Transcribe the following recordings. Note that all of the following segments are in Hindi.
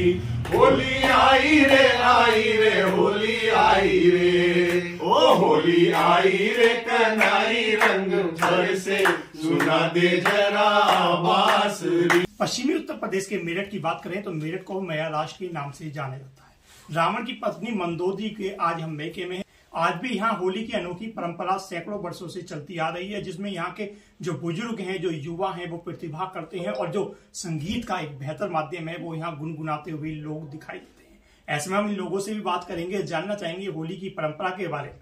बांसुरी। होली आई रे होली आई रे, ओ होली आई रे कनाई रंग भर से सुना दे जरा बांसुरी। पश्चिमी उत्तर प्रदेश के मेरठ की बात करें तो मेरठ को महाराष्ट्र के नाम से जाना जाता है। रावण की पत्नी मंदोदरी के आज हम मैके में हैं। आज भी यहाँ होली की अनोखी परंपरा सैकड़ों वर्षों से चलती आ रही है, जिसमें यहाँ के जो बुजुर्ग हैं, जो युवा हैं, वो प्रतिभा करते हैं और जो संगीत का एक बेहतर माध्यम है वो यहाँ गुनगुनाते हुए लोग दिखाई देते हैं। ऐसे में हम इन लोगों से भी बात करेंगे, जानना चाहेंगे होली की परंपरा के बारे में।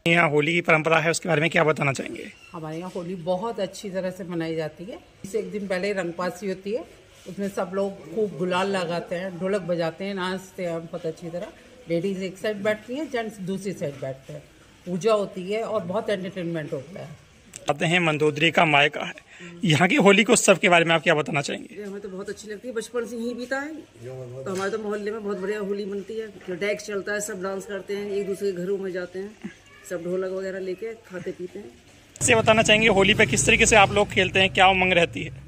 यहाँ होली की परंपरा है, उसके बारे में क्या बताना चाहेंगे? हमारे यहाँ होली बहुत अच्छी तरह से मनाई जाती है। इससे एक दिन पहले रंगपासी होती है, उसमें सब लोग खूब गुलाल लगाते हैं, ढोलक बजाते हैं, नाचते हैं बहुत अच्छी तरह। लेडीज एक साइड बैठती हैं, जेंट्स दूसरी साइड बैठते हैं। पूजा होती है और बहुत एंटरटेनमेंट होता है। आते हैं मंदोदरी का मायका है। यहाँ की होली के उत्सव के बारे में आप क्या बताना चाहेंगे? हमें तो बहुत अच्छी लगती है, बचपन से ही बीता है। तो हमारे तो मोहल्ले में बहुत बढ़िया होली बनती है, जो डेक्स चलता है, सब डांस करते हैं, एक दूसरे के घरों में जाते हैं, सब ढोलक वगैरह लेके खाते पीते हैं। इससे बताना चाहेंगे होली पे किस तरीके से आप लोग खेलते हैं, क्या उमंग रहती है?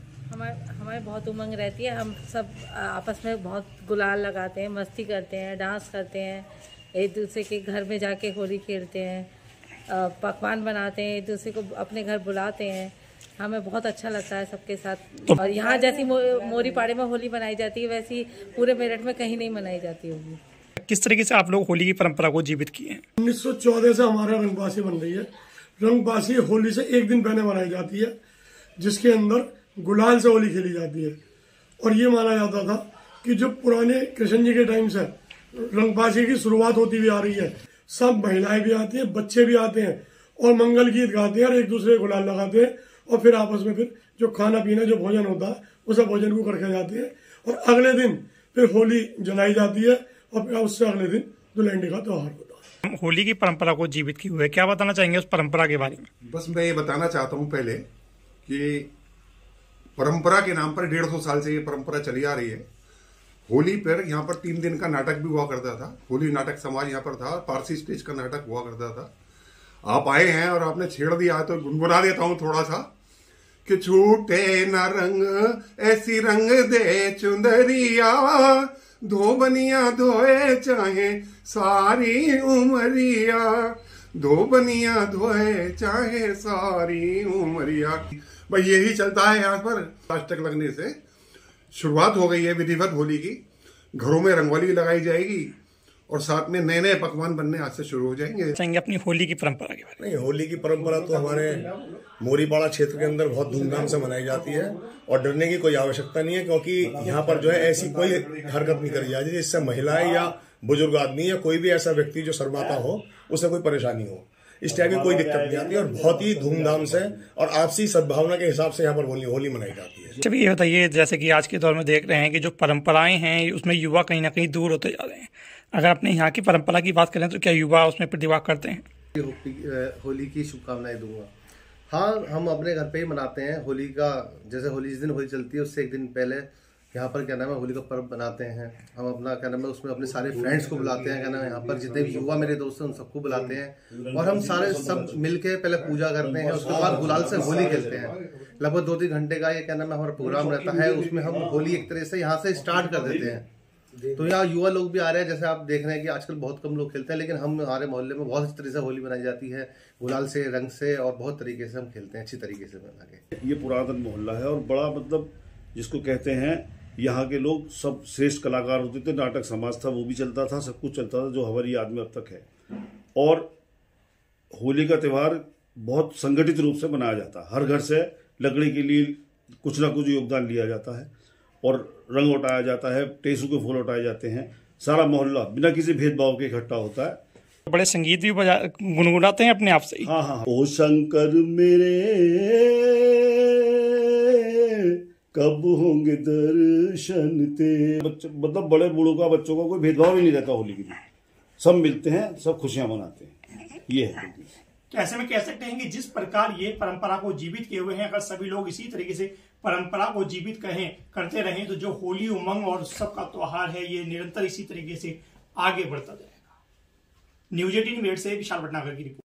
हमारे बहुत उमंग रहती है। हम सब आपस में बहुत गुलाल लगाते हैं, मस्ती करते हैं, डांस करते हैं, एक दूसरे के घर में जाके होली खेलते हैं, पकवान बनाते हैं, एक दूसरे को अपने घर बुलाते हैं। हमें बहुत अच्छा लगता है सबके साथ। और यहाँ जैसी मोरी पाड़े में होली मनाई जाती है, वैसी पूरे मेरठ में कहीं नहीं मनाई जाती होगी। किस तरीके से आप लोग होली की परंपरा को जीवित किए हैं? 1914 से हमारा रंगबासी बन रही है। रंगबासी होली से एक दिन पहले मनाई जाती है, जिसके अंदर गुलाल से होली खेली जाती है। और ये माना जाता था कि जो पुराने कृष्ण जी के टाइम से रंगबाजी की शुरुआत होती हुई आ रही है, सब महिलाएं भी आती हैं, बच्चे भी आते हैं और मंगल गीत गाते हैं और एक दूसरे को गुलाल लगाते हैं और फिर आपस में फिर जो खाना पीना जो भोजन होता है उस भोजन को करके जाते हैं और अगले दिन फिर होली जलाई जाती है और फिर उससे अगले दिन दुल्हन का त्योहार होता है। होली की परंपरा को जीवित किए हुए क्या बताना चाहेंगे उस परंपरा के बारे में? बस मैं ये बताना चाहता हूँ पहले कि परंपरा के नाम पर 150 साल से ये परंपरा चली आ रही है। होली पर यहाँ पर 3 दिन का नाटक भी हुआ करता था। होली नाटक समाज यहाँ पर था, पारसी स्टेज का नाटक हुआ करता था। आप आए हैं और आपने छेड़ दिया तो गुनगुना देता हूँ थोड़ा सा कि छूटे न रंग ऐसी रंग दे चुंदरिया, धोबनिया धोए चाहे सारी उमरिया, धोबनिया धोए चाहे सारी उमरिया। भाई यही चलता है यहाँ पर। अष्टक लगने से शुरुआत हो गई है विधिवत होली की। घरों में रंगोली लगाई जाएगी और साथ में नए नए पकवान बनने आज से शुरू हो जाएंगे। अपनी होली की परंपरा के बारे में? नहीं, होली की परंपरा तो हमारे मोरीपाड़ा क्षेत्र के अंदर बहुत धूमधाम से मनाई जाती है और डरने की कोई आवश्यकता नहीं है, क्योंकि यहाँ पर जो है ऐसी कोई हरकत नहीं करी जाती जिससे महिलाएं या बुजुर्ग आदमी या कोई भी ऐसा व्यक्ति जो शर्माता हो उसे कोई परेशानी हो। इस टाइप की कोई दिक्कत नहीं आती और बहुत ही धूमधाम से और आपसी सद्भावना के हिसाब से यहाँ पर होली मनाई जाती है। चलिए ये बताइए, जैसे कि आज के दौर में देख रहे हैं कि जो परंपराएं हैं उसमें युवा कहीं ना कहीं दूर होते जा रहे हैं। अगर अपने यहाँ की परंपरा की बात करें तो क्या युवा उसमें प्रतिभा करते हैं? होली की शुभकामनाएं दूंगा। हाँ, हम अपने घर पे ही मनाते हैं होली का। जैसे होली जिस दिन होली चलती है उससे एक दिन पहले यहाँ पर क्या नाम है होली का पर्व बनाते हैं। हम अपना क्या नाम है उसमें अपने सारे फ्रेंड्स को बुलाते हैं, क्या नाम है यहाँ पर जितने भी युवा मेरे दोस्त हैं उन सबको बुलाते हैं और हम सारे सब मिलके पहले पूजा करते हैं, उसके बाद गुलाल से होली खेलते हैं। लगभग 2-3 घंटे का ये क्या नाम है हमारा प्रोग्राम रहता है। उसमें हम होली एक तरह से यहाँ से स्टार्ट कर देते हैं। तो यहाँ युवा लोग भी आ रहे हैं, जैसे आप देख रहे हैं कि आजकल बहुत कम लोग खेलते हैं, लेकिन हम हमारे मोहल्ले में बहुत अच्छी तरह से होली मनाई जाती है, गुलाल से, रंग से और बहुत तरीके से हम खेलते हैं, अच्छी तरीके से बना के। ये पुरातन मोहल्ला है और बड़ा मतलब जिसको कहते हैं यहाँ के लोग सब श्रेष्ठ कलाकार होते थे। नाटक समाज था, वो भी चलता था, सब कुछ चलता था जो हमारी याद में अब तक है। और होली का त्यौहार बहुत संगठित रूप से मनाया जाता है। हर घर से लकड़ी के लिए कुछ ना कुछ योगदान लिया जाता है और रंग उठाया जाता है, टेसू के फूल उठाए जाते हैं। सारा मोहल्ला बिना किसी भेदभाव के इकट्ठा होता है। बड़े संगीत भी गुनगुनाते हैं अपने आप से ही। हाँ। ओ शंकर मेरे कब होंगे दर्शन ते। मतलब बड़े बूढ़ों का, बच्चों का कोई भेदभाव ही नहीं रहता। होली के दिन सब मिलते हैं, सब खुशियां मनाते हैं। ये है। तो ऐसे में कह सकते हैं कि जिस प्रकार ये परंपरा को जीवित किए हुए हैं, अगर सभी लोग इसी तरीके से परंपरा को जीवित करते रहें तो जो होली उमंग और उत्सव का त्योहार है ये निरंतर इसी तरीके से आगे बढ़ता जाएगा। न्यूज़ 18 मेरठ से विशाल भटनागर की रिपोर्ट।